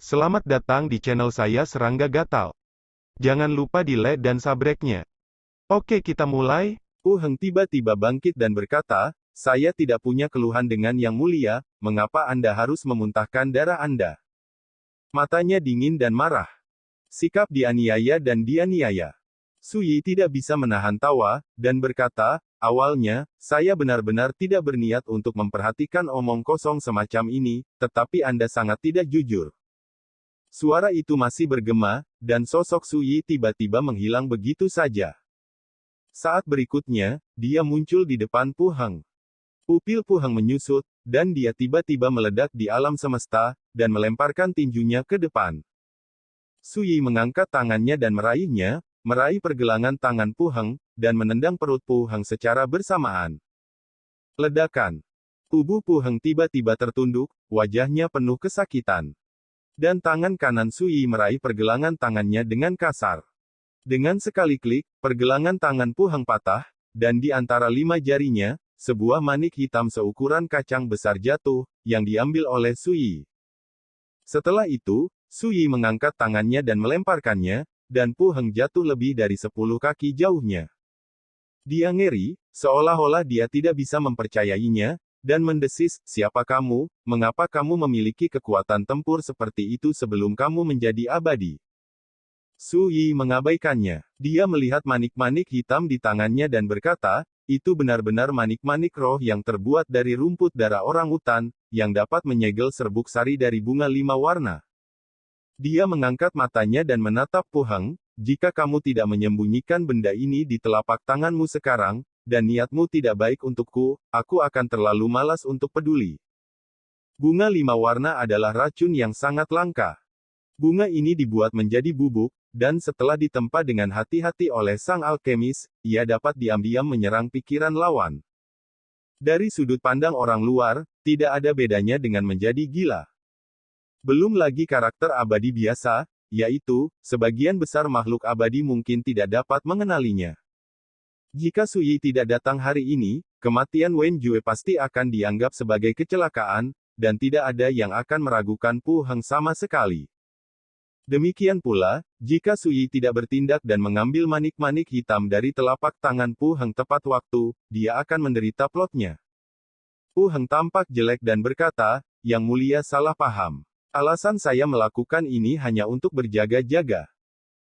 Selamat datang di channel saya Serangga Gatal. Jangan lupa di like dan subscribe-nya. Oke, kita mulai. Heng tiba-tiba bangkit dan berkata, saya tidak punya keluhan dengan Yang Mulia, mengapa Anda harus memuntahkan darah Anda? Matanya dingin dan marah. Sikap dianiaya dan dianiaya. Suyi tidak bisa menahan tawa, dan berkata, awalnya, saya benar-benar tidak berniat untuk memperhatikan omong kosong semacam ini, tetapi Anda sangat tidak jujur. Suara itu masih bergema, dan sosok Suyi tiba-tiba menghilang begitu saja. Saat berikutnya, dia muncul di depan Pu Heng. Pupil Pu Heng menyusut, dan dia tiba-tiba meledak di alam semesta, dan melemparkan tinjunya ke depan. Suyi mengangkat tangannya dan meraihnya, meraih pergelangan tangan Pu Heng, dan menendang perut Pu Heng secara bersamaan. Ledakan. Tubuh Pu Heng tiba-tiba tertunduk, wajahnya penuh kesakitan. Dan tangan kanan Suyi meraih pergelangan tangannya dengan kasar. Dengan sekali klik, pergelangan tangan Pu Heng patah, dan di antara 5 jarinya, sebuah manik hitam seukuran kacang besar jatuh, yang diambil oleh Suyi. Setelah itu, Suyi mengangkat tangannya dan melemparkannya, dan Pu Heng jatuh lebih dari 10 kaki jauhnya. Dia ngeri, seolah-olah dia tidak bisa mempercayainya, dan mendesis, siapa kamu, mengapa kamu memiliki kekuatan tempur seperti itu sebelum kamu menjadi abadi? Suyi mengabaikannya. Dia melihat manik-manik hitam di tangannya dan berkata, itu benar-benar manik-manik roh yang terbuat dari rumput darah orang utan, yang dapat menyegel serbuk sari dari bunga 5 warna. Dia mengangkat matanya dan menatap Pu Heng, jika kamu tidak menyembunyikan benda ini di telapak tanganmu sekarang, dan niatmu tidak baik untukku, aku akan terlalu malas untuk peduli. Bunga 5 warna adalah racun yang sangat langka. Bunga ini dibuat menjadi bubuk, dan setelah ditempa dengan hati-hati oleh sang alkemis, ia dapat diam-diam menyerang pikiran lawan. Dari sudut pandang orang luar, tidak ada bedanya dengan menjadi gila. Belum lagi karakter abadi biasa, yaitu, sebagian besar makhluk abadi mungkin tidak dapat mengenalinya. Jika Suyi tidak datang hari ini, kematian Wen Jue pasti akan dianggap sebagai kecelakaan, dan tidak ada yang akan meragukan Pu Heng sama sekali. Demikian pula, jika Suyi tidak bertindak dan mengambil manik-manik hitam dari telapak tangan Pu Heng tepat waktu, dia akan menderita plotnya. Pu Heng tampak jelek dan berkata, Yang Mulia salah paham. Alasan saya melakukan ini hanya untuk berjaga-jaga.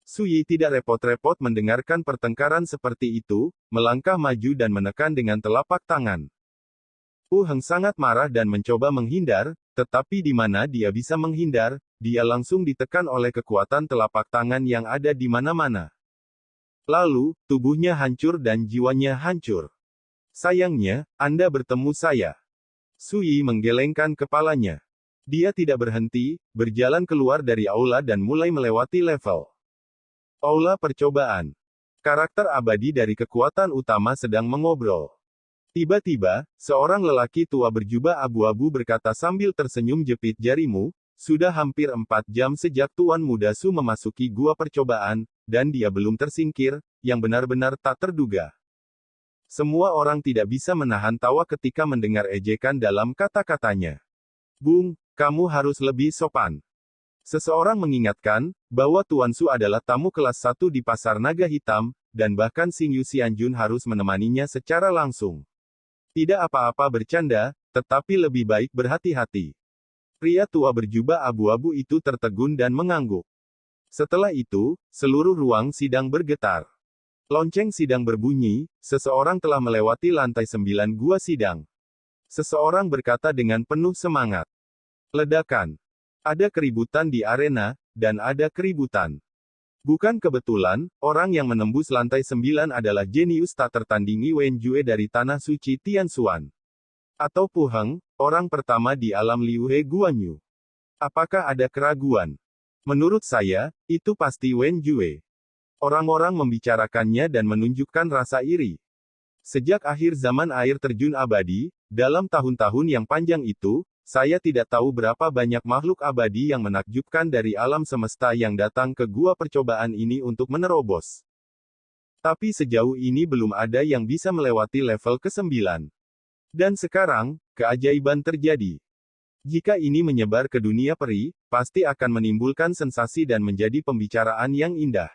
Suyi tidak repot-repot mendengarkan pertengkaran seperti itu, melangkah maju dan menekan dengan telapak tangan. Pu Heng sangat marah dan mencoba menghindar, tetapi di mana dia bisa menghindar, dia langsung ditekan oleh kekuatan telapak tangan yang ada di mana-mana. Lalu, tubuhnya hancur dan jiwanya hancur. Sayangnya, Anda bertemu saya. Suyi menggelengkan kepalanya. Dia tidak berhenti, berjalan keluar dari aula dan mulai melewati level. Aula percobaan. Karakter abadi dari kekuatan utama sedang mengobrol. Tiba-tiba, seorang lelaki tua berjubah abu-abu berkata sambil tersenyum, jepit jarimu, sudah hampir 4 jam sejak Tuan Muda Su memasuki gua percobaan, dan dia belum tersingkir, yang benar-benar tak terduga. Semua orang tidak bisa menahan tawa ketika mendengar ejekan dalam kata-katanya. Bung, kamu harus lebih sopan. Seseorang mengingatkan, bahwa Tuan Su adalah tamu kelas 1 di Pasar Naga Hitam, dan bahkan Xing Yu Xianjun harus menemaninya secara langsung. Tidak apa-apa bercanda, tetapi lebih baik berhati-hati. Pria tua berjubah abu-abu itu tertegun dan mengangguk. Setelah itu, seluruh ruang sidang bergetar. Lonceng sidang berbunyi, seseorang telah melewati lantai 9 gua sidang. Seseorang berkata dengan penuh semangat. Ledakan. Ada keributan di arena, dan ada keributan. Bukan kebetulan, orang yang menembus lantai 9 adalah jenius tak tertandingi Wen Jue dari Tanah Suci Tianxuan. Atau Pu Heng, orang pertama di alam Liu He Guanyu. Apakah ada keraguan? Menurut saya, itu pasti Wen Jue. Orang-orang membicarakannya dan menunjukkan rasa iri. Sejak akhir zaman air terjun abadi, dalam tahun-tahun yang panjang itu, saya tidak tahu berapa banyak makhluk abadi yang menakjubkan dari alam semesta yang datang ke gua percobaan ini untuk menerobos. Tapi sejauh ini belum ada yang bisa melewati level ke-9. Dan sekarang, keajaiban terjadi. Jika ini menyebar ke dunia peri, pasti akan menimbulkan sensasi dan menjadi pembicaraan yang indah.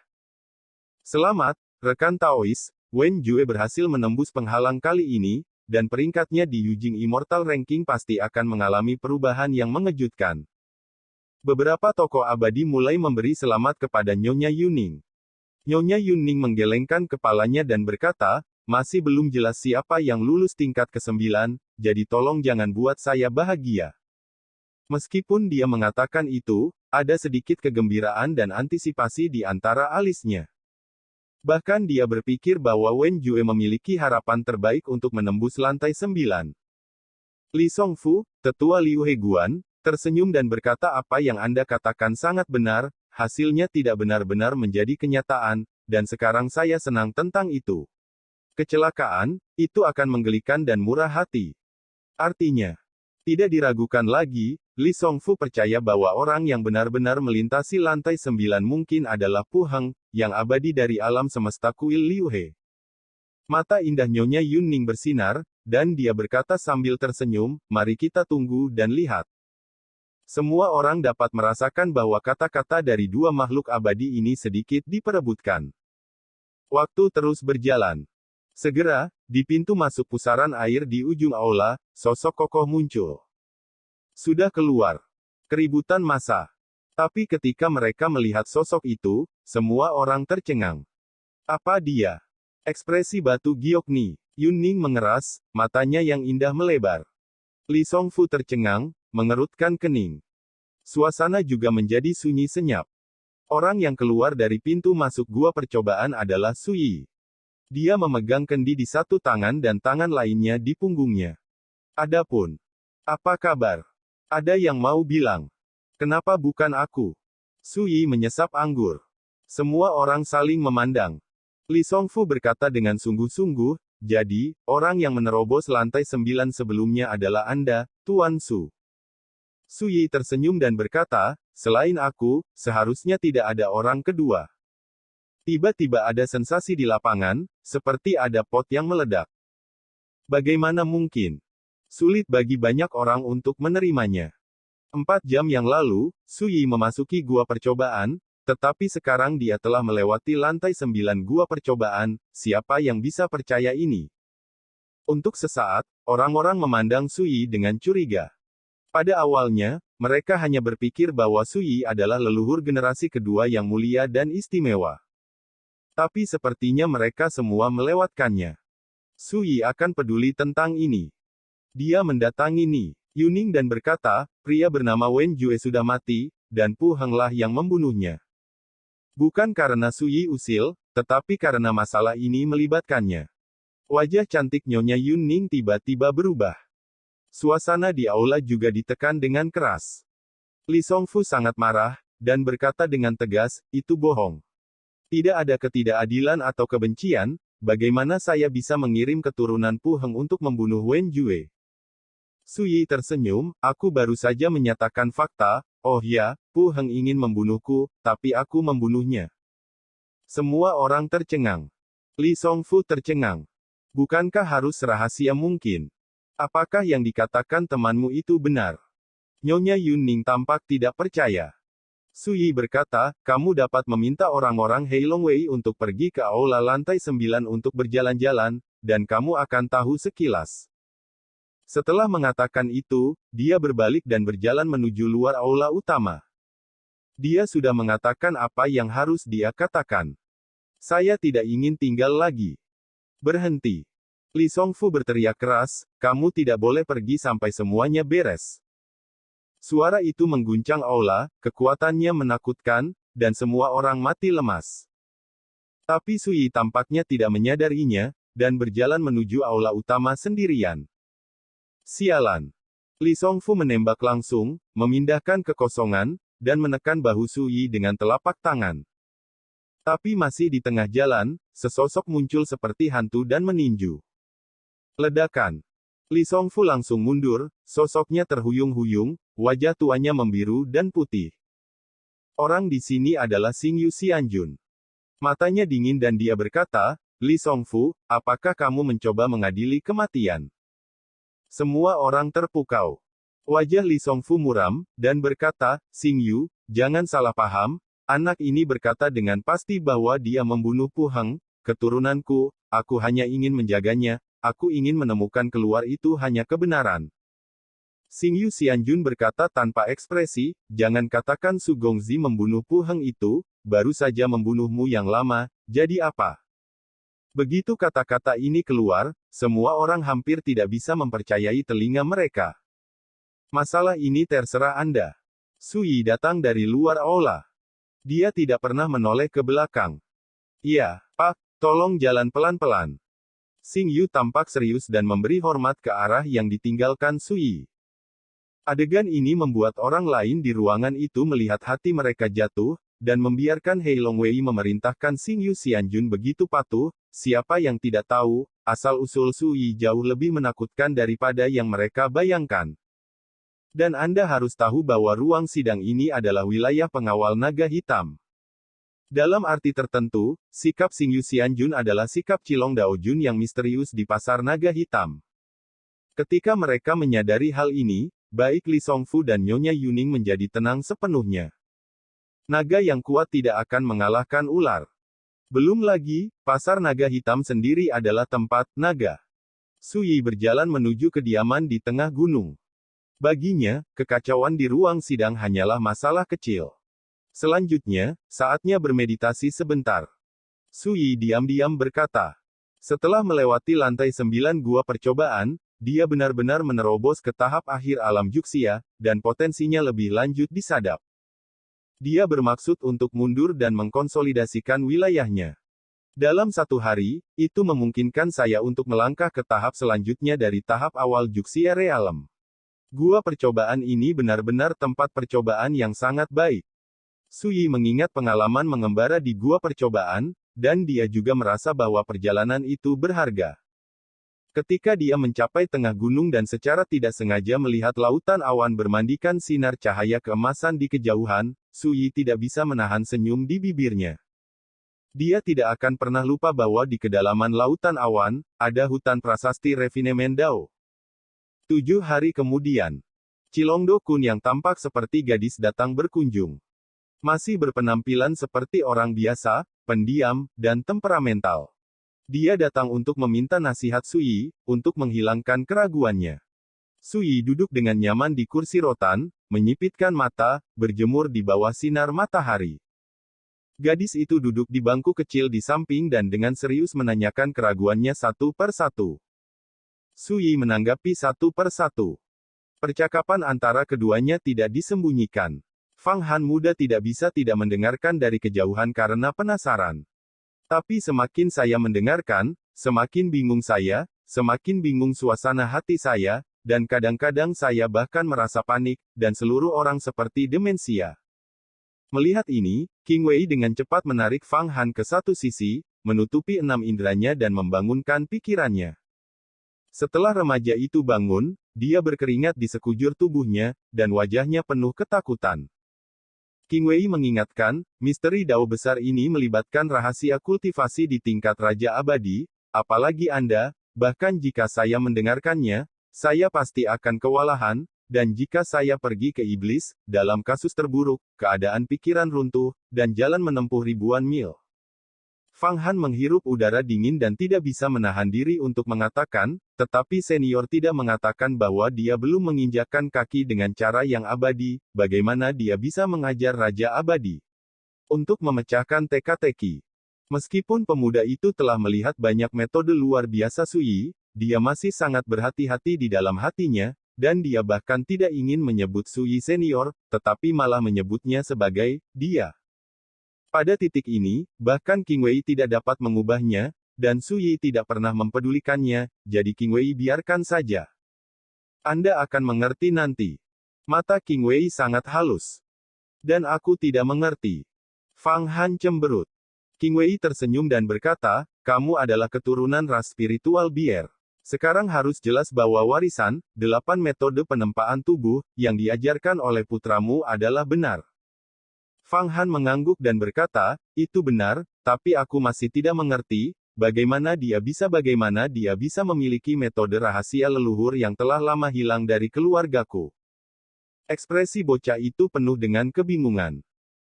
Selamat, rekan Taois, Wen Jue berhasil menembus penghalang kali ini, dan peringkatnya di Yujing Immortal Ranking pasti akan mengalami perubahan yang mengejutkan. Beberapa tokoh abadi mulai memberi selamat kepada Nyonya Yuning. Nyonya Yuning menggelengkan kepalanya dan berkata, masih belum jelas siapa yang lulus tingkat ke-9, jadi tolong jangan buat saya bahagia. Meskipun dia mengatakan itu, ada sedikit kegembiraan dan antisipasi di antara alisnya. Bahkan dia berpikir bahwa Wen Jue memiliki harapan terbaik untuk menembus lantai 9. Li Songfu, tetua Liu Heguan, tersenyum dan berkata apa yang Anda katakan sangat benar, hasilnya tidak benar-benar menjadi kenyataan, dan sekarang saya senang tentang itu. Kecelakaan, itu akan menggelikan dan murah hati. Artinya, tidak diragukan lagi, Li Songfu percaya bahwa orang yang benar-benar melintasi lantai 9 mungkin adalah Pu Heng, yang abadi dari alam semesta kuil Liu He. Mata indah Nyonya Yuning bersinar, dan dia berkata sambil tersenyum, mari kita tunggu dan lihat. Semua orang dapat merasakan bahwa kata-kata dari dua makhluk abadi ini sedikit diperebutkan. Waktu terus berjalan. Segera, di pintu masuk pusaran air di ujung aula, sosok kokoh muncul. Sudah keluar. Keributan massa. Tapi ketika mereka melihat sosok itu, semua orang tercengang. Apa dia? Ekspresi batu giok ni. Yuning mengeras, matanya yang indah melebar. Li Songfu tercengang, mengerutkan kening. Suasana juga menjadi sunyi senyap. Orang yang keluar dari pintu masuk gua percobaan adalah Sui. Dia memegang kendi di satu tangan dan tangan lainnya di punggungnya. Adapun, apa kabar? Ada yang mau bilang, kenapa bukan aku? Sui menyesap anggur. Semua orang saling memandang. Li Songfu berkata dengan sungguh-sungguh, jadi, orang yang menerobos lantai 9 sebelumnya adalah Anda, Tuan Su. Sui tersenyum dan berkata, selain aku, seharusnya tidak ada orang kedua. Tiba-tiba ada sensasi di lapangan, seperti ada pot yang meledak. Bagaimana mungkin? Sulit bagi banyak orang untuk menerimanya. 4 jam yang lalu, Sui memasuki gua percobaan, tetapi sekarang dia telah melewati lantai 9 gua percobaan, siapa yang bisa percaya ini? Untuk sesaat, orang-orang memandang Sui dengan curiga. Pada awalnya, mereka hanya berpikir bahwa Sui adalah leluhur generasi kedua yang mulia dan istimewa. Tapi sepertinya mereka semua melewatkannya. Sui akan peduli tentang ini. Dia mendatangi Ni Yuning dan berkata, pria bernama Wen Jue sudah mati, dan Pu Heng-lah yang membunuhnya. Bukan karena Sui usil, tetapi karena masalah ini melibatkannya. Wajah cantik Nyonya Yuning tiba-tiba berubah. Suasana di aula juga ditekan dengan keras. Li Songfu sangat marah, dan berkata dengan tegas, itu bohong. Tidak ada ketidakadilan atau kebencian, bagaimana saya bisa mengirim keturunan Pu Heng untuk membunuh Wen Jue? Sui tersenyum, aku baru saja menyatakan fakta, oh ya, Pu Heng ingin membunuhku, tapi aku membunuhnya. Semua orang tercengang. Li Songfu tercengang. Bukankah harus rahasia mungkin? Apakah yang dikatakan temanmu itu benar? Nyonya Yuning tampak tidak percaya. Sui berkata, kamu dapat meminta orang-orang Heilongwei untuk pergi ke aula lantai 9 untuk berjalan-jalan, dan kamu akan tahu sekilas. Setelah mengatakan itu, dia berbalik dan berjalan menuju luar aula utama. Dia sudah mengatakan apa yang harus dia katakan. Saya tidak ingin tinggal lagi. Berhenti. Li Songfu berteriak keras, kamu tidak boleh pergi sampai semuanya beres. Suara itu mengguncang aula, kekuatannya menakutkan, dan semua orang mati lemas. Tapi Sui tampaknya tidak menyadarinya, dan berjalan menuju aula utama sendirian. Sialan. Li Songfu menembak langsung, memindahkan kekosongan, dan menekan bahu Sui dengan telapak tangan. Tapi masih di tengah jalan, sesosok muncul seperti hantu dan meninju. Ledakan. Li Songfu langsung mundur, sosoknya terhuyung-huyung, wajah tuanya membiru dan putih. Orang di sini adalah Xingyu Xianjun. Matanya dingin dan dia berkata, Li Songfu, apakah kamu mencoba mengadili kematian? Semua orang terpukau. Wajah Li Songfu muram, dan berkata, Xing Yu, jangan salah paham, anak ini berkata dengan pasti bahwa dia membunuh Pu Heng, keturunanku, aku hanya ingin menjaganya, aku ingin menemukan keluar itu hanya kebenaran. Xing Yu Xianjun berkata tanpa ekspresi, jangan katakan Su Gongzi membunuh Pu Heng itu, baru saja membunuhmu yang lama, jadi apa? Begitu kata-kata ini keluar, semua orang hampir tidak bisa mempercayai telinga mereka. Masalah ini terserah Anda. Su Yi datang dari luar aula. Dia tidak pernah menoleh ke belakang. Iya, Pak, tolong jalan pelan-pelan. Xing Yu tampak serius dan memberi hormat ke arah yang ditinggalkan Su Yi. Adegan ini membuat orang lain di ruangan itu melihat hati mereka jatuh, dan membiarkan Hei Longwei memerintahkan Xing Yu Xianjun begitu patuh, siapa yang tidak tahu, asal-usul Su Yi jauh lebih menakutkan daripada yang mereka bayangkan. Dan Anda harus tahu bahwa ruang sidang ini adalah wilayah pengawal naga hitam. Dalam arti tertentu, sikap Xing Yu Xianjun adalah sikap Qilong Daojun yang misterius di pasar naga hitam. Ketika mereka menyadari hal ini, baik Li Songfu dan Nyonya Yuning menjadi tenang sepenuhnya. Naga yang kuat tidak akan mengalahkan ular. Belum lagi, pasar naga hitam sendiri adalah tempat naga. Su Yi berjalan menuju kediaman di tengah gunung. Baginya, kekacauan di ruang sidang hanyalah masalah kecil. Selanjutnya, saatnya bermeditasi sebentar. Su Yi diam-diam berkata. Setelah melewati lantai 9 gua percobaan, dia benar-benar menerobos ke tahap akhir alam Juxia, dan potensinya lebih lanjut disadap. Dia bermaksud untuk mundur dan mengkonsolidasikan wilayahnya. Dalam satu hari, itu memungkinkan saya untuk melangkah ke tahap selanjutnya dari tahap awal Juxia Realm. Gua percobaan ini benar-benar tempat percobaan yang sangat baik. Su Yi mengingat pengalaman mengembara di gua percobaan, dan dia juga merasa bahwa perjalanan itu berharga. Ketika dia mencapai tengah gunung dan secara tidak sengaja melihat lautan awan bermandikan sinar cahaya keemasan di kejauhan, Su Yi tidak bisa menahan senyum di bibirnya. Dia tidak akan pernah lupa bahwa di kedalaman lautan awan, ada hutan prasasti Refinement Dao. 7 hari kemudian, Cilongdo Kun yang tampak seperti gadis datang berkunjung. Masih berpenampilan seperti orang biasa, pendiam, dan temperamental. Dia datang untuk meminta nasihat Su Yi, untuk menghilangkan keraguannya. Su Yi duduk dengan nyaman di kursi rotan, menyipitkan mata, berjemur di bawah sinar matahari. Gadis itu duduk di bangku kecil di samping dan dengan serius menanyakan keraguannya satu per satu. Su Yi menanggapi satu per satu. Percakapan antara keduanya tidak disembunyikan. Fang Han muda tidak bisa tidak mendengarkan dari kejauhan karena penasaran. Tapi semakin saya mendengarkan, semakin bingung saya, semakin bingung suasana hati saya, dan kadang-kadang saya bahkan merasa panik, dan seluruh orang seperti demensia. Melihat ini, Qing Wei dengan cepat menarik Fang Han ke satu sisi, menutupi 6 inderanya dan membangunkan pikirannya. Setelah remaja itu bangun, dia berkeringat di sekujur tubuhnya, dan wajahnya penuh ketakutan. Qing Wei mengingatkan, misteri Dao besar ini melibatkan rahasia kultivasi di tingkat Raja Abadi, apalagi Anda, bahkan jika saya mendengarkannya, saya pasti akan kewalahan, dan jika saya pergi ke iblis, dalam kasus terburuk, keadaan pikiran runtuh, dan jalan menempuh ribuan mil. Fang Han menghirup udara dingin dan tidak bisa menahan diri untuk mengatakan, tetapi senior tidak mengatakan bahwa dia belum menginjakkan kaki dengan cara yang abadi, bagaimana dia bisa mengajar Raja Abadi untuk memecahkan teka-teki. Meskipun pemuda itu telah melihat banyak metode luar biasa Su Yi, dia masih sangat berhati-hati di dalam hatinya, dan dia bahkan tidak ingin menyebut Su Yi senior, tetapi malah menyebutnya sebagai dia. Pada titik ini, bahkan Qing Wei tidak dapat mengubahnya, dan Su Yi tidak pernah mempedulikannya, jadi Qing Wei biarkan saja. Anda akan mengerti nanti. Mata Qing Wei sangat halus. Dan aku tidak mengerti. Fang Han cemberut. Qing Wei tersenyum dan berkata, kamu adalah keturunan ras spiritual bier. Sekarang harus jelas bahwa warisan, 8 metode penempaan tubuh, yang diajarkan oleh putramu adalah benar. Fang Han mengangguk dan berkata, itu benar, tapi aku masih tidak mengerti, bagaimana dia bisa memiliki metode rahasia leluhur yang telah lama hilang dari keluargaku. Ekspresi bocah itu penuh dengan kebingungan.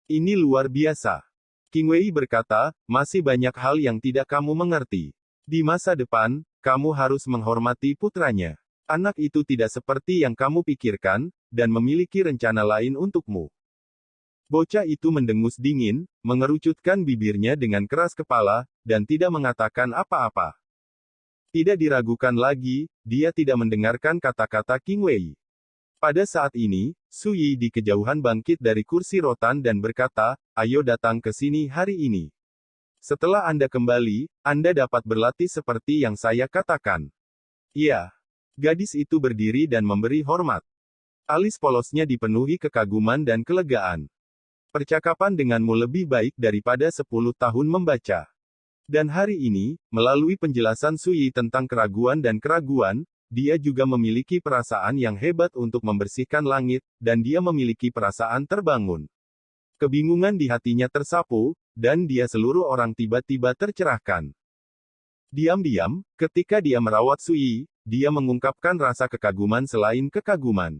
Ini luar biasa. Qing Wei berkata, masih banyak hal yang tidak kamu mengerti. Di masa depan, kamu harus menghormati putranya. Anak itu tidak seperti yang kamu pikirkan, dan memiliki rencana lain untukmu. Bocah itu mendengus dingin, mengerucutkan bibirnya dengan keras kepala, dan tidak mengatakan apa-apa. Tidak diragukan lagi, dia tidak mendengarkan kata-kata Qing Wei. Pada saat ini, Su Yi di kejauhan bangkit dari kursi rotan dan berkata, ayo datang ke sini hari ini. Setelah Anda kembali, Anda dapat berlatih seperti yang saya katakan. Iya. Gadis itu berdiri dan memberi hormat. Alis polosnya dipenuhi kekaguman dan kelegaan. Percakapan denganmu lebih baik daripada 10 tahun membaca. Dan hari ini, melalui penjelasan Su Yi tentang keraguan dan keraguan, dia juga memiliki perasaan yang hebat untuk membersihkan langit, dan dia memiliki perasaan terbangun. Kebingungan di hatinya tersapu, dan dia seluruh orang tiba-tiba tercerahkan. Diam-diam, ketika dia merawat Su Yi, dia mengungkapkan rasa kekaguman selain kekaguman.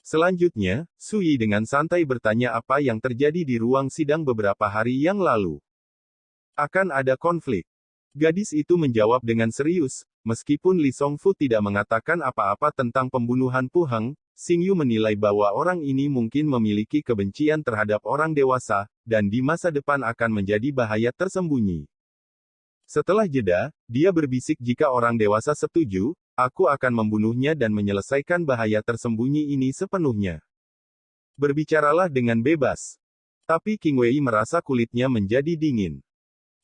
Selanjutnya, Su Yi dengan santai bertanya apa yang terjadi di ruang sidang beberapa hari yang lalu. Akan ada konflik. Gadis itu menjawab dengan serius, meskipun Li Songfu tidak mengatakan apa-apa tentang pembunuhan Pu Heng, Xing Yu menilai bahwa orang ini mungkin memiliki kebencian terhadap orang dewasa, dan di masa depan akan menjadi bahaya tersembunyi. Setelah jeda, dia berbisik jika orang dewasa setuju, aku akan membunuhnya dan menyelesaikan bahaya tersembunyi ini sepenuhnya. Berbicaralah dengan bebas. Tapi Qing Wei merasa kulitnya menjadi dingin.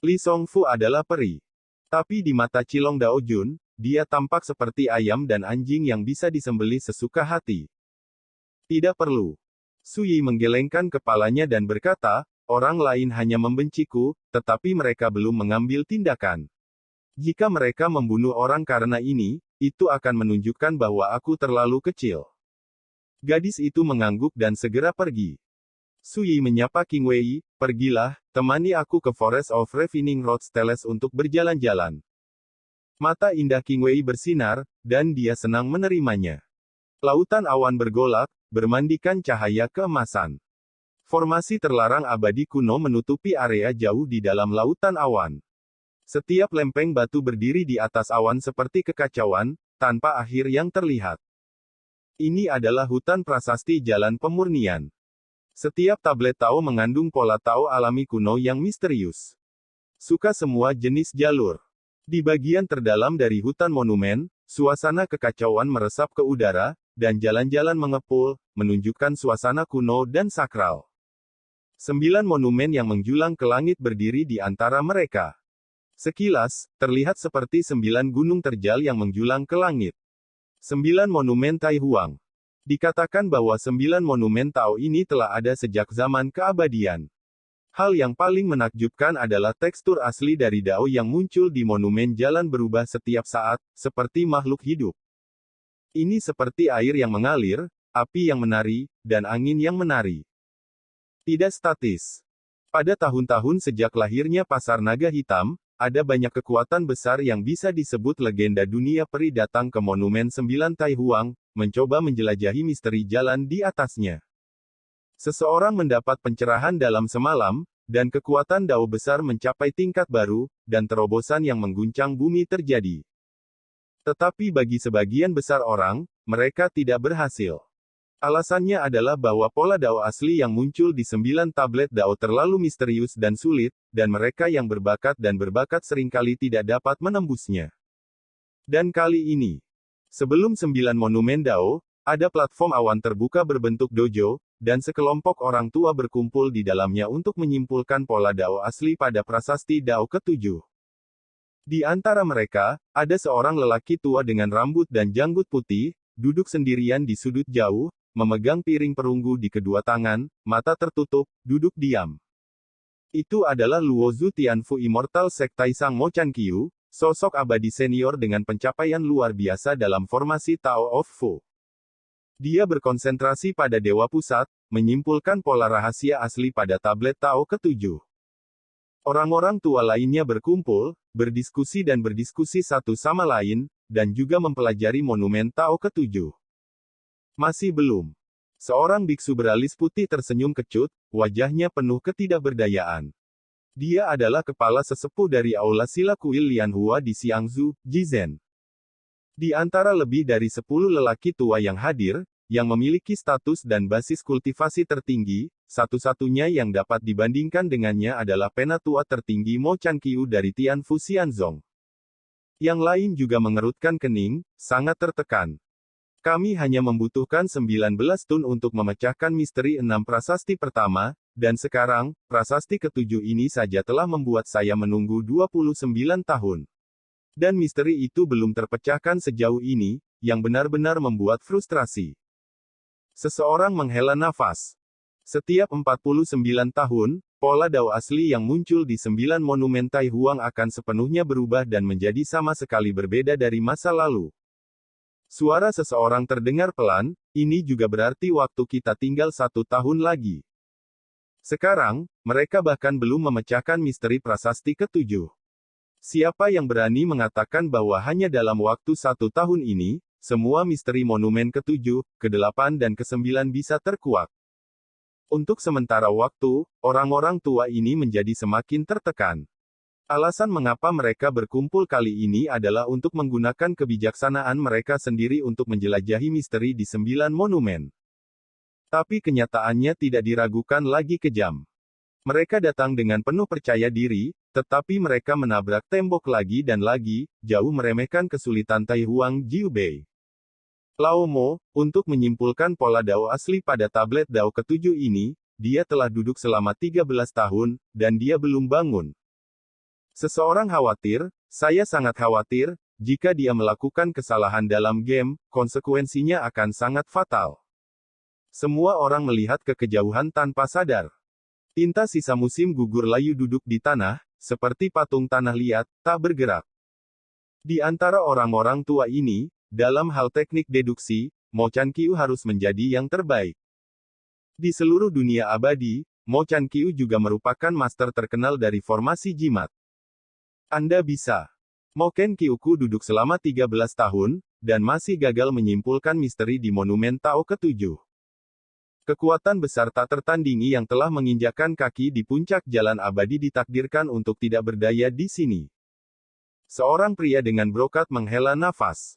Li Songfu adalah peri. Tapi di mata Qilong Dao Jun, dia tampak seperti ayam dan anjing yang bisa disembelih sesuka hati. Tidak perlu. Su Yi menggelengkan kepalanya dan berkata, orang lain hanya membenciku, tetapi mereka belum mengambil tindakan. Jika mereka membunuh orang karena ini, itu akan menunjukkan bahwa aku terlalu kecil. Gadis itu mengangguk dan segera pergi. Su Yi menyapa Qing Wei, pergilah, temani aku ke Forest of Refining Rods Teles untuk berjalan-jalan. Mata indah Qing Wei bersinar, dan dia senang menerimanya. Lautan awan bergolak, bermandikan cahaya keemasan. Formasi terlarang abadi kuno menutupi area jauh di dalam lautan awan. Setiap lempeng batu berdiri di atas awan seperti kekacauan, tanpa akhir yang terlihat. Ini adalah hutan prasasti jalan pemurnian. Setiap tablet Tao mengandung pola Tao alami kuno yang misterius. Suka semua jenis jalur. Di bagian terdalam dari hutan monumen, suasana kekacauan meresap ke udara, dan jalan-jalan mengepul, menunjukkan suasana kuno dan sakral. 9 monumen yang menjulang ke langit berdiri di antara mereka. Sekilas, terlihat seperti 9 gunung terjal yang menjulang ke langit. 9 monumen Tai Huang. Dikatakan bahwa 9 monumen Tao ini telah ada sejak zaman keabadian. Hal yang paling menakjubkan adalah tekstur asli dari Dao yang muncul di monumen jalan berubah setiap saat, seperti makhluk hidup. Ini seperti air yang mengalir, api yang menari, dan angin yang menari. Tidak statis. Pada tahun-tahun sejak lahirnya Pasar Naga Hitam, ada banyak kekuatan besar yang bisa disebut legenda dunia peri datang ke monumen 9 Tai Huang, mencoba menjelajahi misteri jalan di atasnya. Seseorang mendapat pencerahan dalam semalam, dan kekuatan Dao besar mencapai tingkat baru, dan terobosan yang mengguncang bumi terjadi. Tetapi bagi sebagian besar orang, mereka tidak berhasil. Alasannya adalah bahwa pola Dao asli yang muncul di 9 tablet Dao terlalu misterius dan sulit, dan mereka yang berbakat seringkali tidak dapat menembusnya. Dan kali ini, sebelum 9 monumen Dao, ada platform awan terbuka berbentuk dojo, dan sekelompok orang tua berkumpul di dalamnya untuk menyimpulkan pola Dao asli pada prasasti Dao ke-7. Di antara mereka, ada seorang lelaki tua dengan rambut dan janggut putih, duduk sendirian di sudut jauh, memegang piring perunggu di kedua tangan, mata tertutup, duduk diam. Itu adalah Luozu Tianfu Immortal Sektai Sang Mo Chan Qiu, sosok abadi senior dengan pencapaian luar biasa dalam formasi Tao of Fu. Dia berkonsentrasi pada Dewa Pusat, menyimpulkan pola rahasia asli pada tablet Tao ke-7. Orang-orang tua lainnya berkumpul, berdiskusi satu sama lain, dan juga mempelajari monumen Tao ke-7. Masih belum. Seorang biksu beralis putih tersenyum kecut, wajahnya penuh ketidakberdayaan. Dia adalah kepala sesepuh dari Aula Sila Kuil Lianhua di Xiangzhou, Jizhen. Di antara lebih dari 10 lelaki tua yang hadir, yang memiliki status dan basis kultivasi tertinggi, satu-satunya yang dapat dibandingkan dengannya adalah penatua tertinggi Mo Chanqiu dari Tianfu Xianzong. Yang lain juga mengerutkan kening, sangat tertekan. Kami hanya membutuhkan 19 tun untuk memecahkan misteri 6 prasasti pertama, dan sekarang, prasasti ke-7 ini saja telah membuat saya menunggu 29 tahun. Dan misteri itu belum terpecahkan sejauh ini, yang benar-benar membuat frustrasi. Seseorang menghela nafas. Setiap 49 tahun, pola dao asli yang muncul di 9 monumen Tai Huang akan sepenuhnya berubah dan menjadi sama sekali berbeda dari masa lalu. Suara seseorang terdengar pelan, ini juga berarti waktu kita tinggal 1 tahun lagi. Sekarang, mereka bahkan belum memecahkan misteri prasasti ke-7. Siapa yang berani mengatakan bahwa hanya dalam waktu 1 tahun ini, semua misteri monumen ke-7, ke-8 dan ke-9 bisa terkuak? Untuk sementara waktu, orang-orang tua ini menjadi semakin tertekan. Alasan mengapa mereka berkumpul kali ini adalah untuk menggunakan kebijaksanaan mereka sendiri untuk menjelajahi misteri di 9 monumen. Tapi kenyataannya tidak diragukan lagi kejam. Mereka datang dengan penuh percaya diri, tetapi mereka menabrak tembok lagi dan lagi, jauh meremehkan kesulitan Tai Huang Jiubei. Lao Mo, untuk menyimpulkan pola dao asli pada tablet dao ke-7 ini, dia telah duduk selama 13 tahun, dan dia belum bangun. Seseorang khawatir, saya sangat khawatir, jika dia melakukan kesalahan dalam game, konsekuensinya akan sangat fatal. Semua orang melihat ke kejauhan tanpa sadar. Tinta sisa musim gugur layu duduk di tanah, seperti patung tanah liat, tak bergerak. Di antara orang-orang tua ini, dalam hal teknik deduksi, Mo Chanqiu harus menjadi yang terbaik. Di seluruh dunia abadi, Mo Chanqiu juga merupakan master terkenal dari formasi jimat. Anda bisa. Mo Chanqiu duduk selama 13 tahun, dan masih gagal menyimpulkan misteri di monumen Tao ke-7. Kekuatan besar tak tertandingi yang telah menginjakkan kaki di puncak jalan abadi ditakdirkan untuk tidak berdaya di sini. Seorang pria dengan brokat menghela nafas.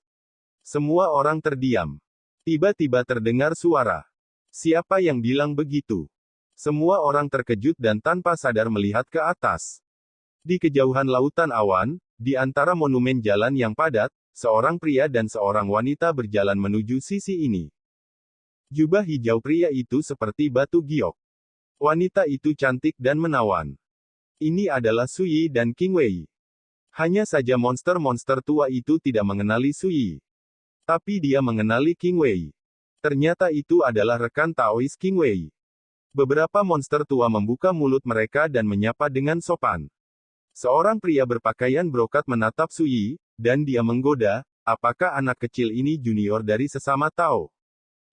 Semua orang terdiam. Tiba-tiba terdengar suara. Siapa yang bilang begitu? Semua orang terkejut dan tanpa sadar melihat ke atas. Di kejauhan lautan awan, di antara monumen jalan yang padat, seorang pria dan seorang wanita berjalan menuju sisi ini. Jubah hijau pria itu seperti batu giok. Wanita itu cantik dan menawan. Ini adalah Sui dan Qing Wei. Hanya saja monster-monster tua itu tidak mengenali Sui. Tapi dia mengenali Qing Wei. Ternyata itu adalah rekan Taois Qing Wei. Beberapa monster tua membuka mulut mereka dan menyapa dengan sopan. Seorang pria berpakaian brokat menatap Sui, dan dia menggoda, apakah anak kecil ini junior dari sesama Tao?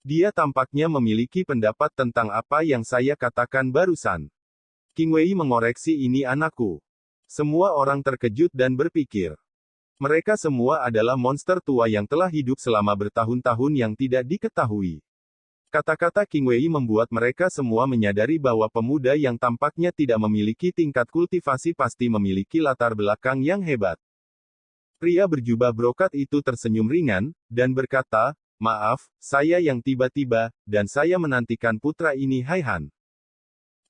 Dia tampaknya memiliki pendapat tentang apa yang saya katakan barusan. Qing Wei mengoreksi, ini anakku. Semua orang terkejut dan berpikir. Mereka semua adalah monster tua yang telah hidup selama bertahun-tahun yang tidak diketahui. Kata-kata Qing Wei membuat mereka semua menyadari bahwa pemuda yang tampaknya tidak memiliki tingkat kultivasi pasti memiliki latar belakang yang hebat. Pria berjubah brokat itu tersenyum ringan, dan berkata, maaf, saya yang tiba-tiba, dan saya menantikan putra ini Hai Han.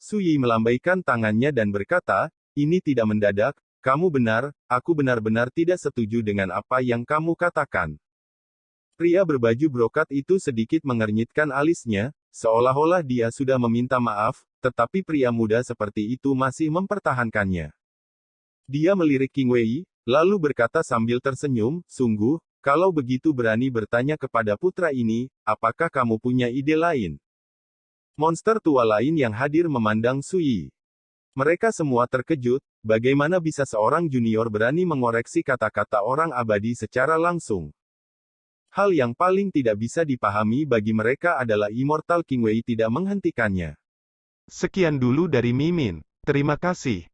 Sui melambaikan tangannya dan berkata, ini tidak mendadak, kamu benar, aku benar-benar tidak setuju dengan apa yang kamu katakan. Pria berbaju brokat itu sedikit mengernyitkan alisnya, seolah-olah dia sudah meminta maaf, tetapi pria muda seperti itu masih mempertahankannya. Dia melirik Qing Wei, lalu berkata sambil tersenyum, sungguh, kalau begitu berani bertanya kepada putra ini, apakah kamu punya ide lain? Monster tua lain yang hadir memandang Sui. Mereka semua terkejut, bagaimana bisa seorang junior berani mengoreksi kata-kata orang abadi secara langsung? Hal yang paling tidak bisa dipahami bagi mereka adalah Immortal Qing Wei tidak menghentikannya. Sekian dulu dari Mimin. Terima kasih.